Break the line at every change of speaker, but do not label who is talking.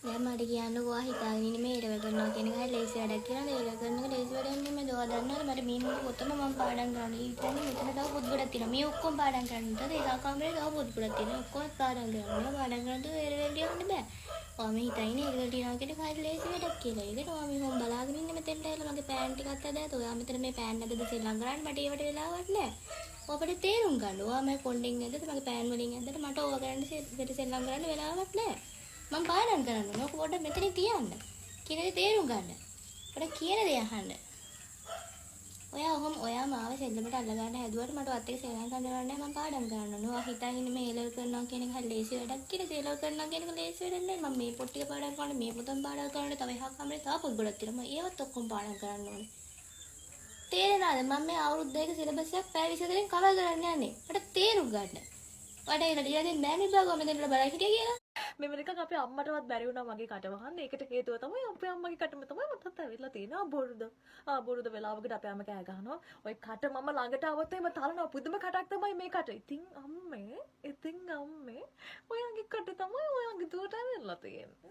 දැන් මට කියන්නකෝ හිතාගෙන ඉන්නේ මේ ඉරව කරනවා කියන එක හරිය ලේසි වැඩක් කියලා. ඉරව කරන එක ලේසි වැඩක් නෙමෙයි. දෝවා දන්නවද මට මේ මුළු පොතම මම පාඩම් කරනවා. ඊටන්නේ මෙතන තව පොත් ගොඩක් තියෙනවා. මේ ඔක්කොම පාඩම් කරන්න. ඊට ඒකා කාමරේ තව පොත් ගොඩක් තියෙනවා. ඔක්කොම පාඩම් කරනවා. මම පාඩම් කරනකොට ඉරව ලියන්න බෑ. ඔයා මේ හිතයිනේ ඉරව ලියනවා කියන එක හරිය ලේසි වැඩක් කියලා. ඒකට ඔයා මේ මම බලාගෙන ඉන්නේ මෙතෙන්ට ඇවිල්ලා මගේ පෑන් ටිකක් අදලා. ඔයා මෙතන මේ පෑන් අදලා සෙල්ලම් කරන්න මට ඒවට වෙලාවක් නෑ. ඔබට තේරුම් ගන්න. ඔයා මගේ කොණ්ඩෙන් ඇද්දට මගේ පෑන් වලින් ඇද්දට මට ඕවා කරන්න සෙල්ලම් කරන්න වෙලාවක් නෑ. මම පාඩම් කරන්න ඕන. ඔක පොඩ්ඩක් මෙතන තියන්න. කියන දේ තේරුම් ගන්න. පොඩ්ඩක් කියන දේ අහන්න. ඔයා මාව සෙල්ලමට අල්ල ගන්න හැදුවට මට වත් එක සෙල්ලම් කරන්න නෑ මම පාඩම් කරන්න ඕන. ඔයා හිතන් ඉන්නේ මේ එලල් කරනවා කියන එක හරි ලේසි වැඩක් කියලා. සෙල්ලම් කරනවා කියන එක ලේසි වැඩක් නෑ. මම මේ පොත් ටික පාඩම් කරනවා මේ පොතම පාඩම් කරනවා. තව එහා කමරේ තව පොත් ගොඩක් තියෙනවා. මම ඒවත් ඔක්කොම පාඩම් කරන්න ඕනේ. තේරෙනවද? මම මේ අවුරුදු දෙකක සිලබස් එකක් පැය 20 කලින් කවර් කරන්න යන්නේ. මට තේරුම් ගන්න. වඩ ඒක ලියලා දෙන්න බෑනේ බාගෝ මෙතන බලලා හිටියා කියලා.
මෙවර එකක් අපේ අම්මටවත් බැරි වුණා මගේ කට වහන්න. ඒකට හේතුව තමයි අපේ අම්මගේ කටම තමයි මටත් ඇවිල්ලා තියෙනවා බොරුද. බොරුද වෙලාවකට අපේ අම්ම කෑ ගහනවා. ඔය කට මම ළඟට આવොත් එහෙම තලනවා. පුදුම කටක් තමයි මේ කට. ඉතින් අම්මේ ඔයාගේ කට තමයි ඔයාගේ දුවට ඇවිල්ලා තියෙන්නේ.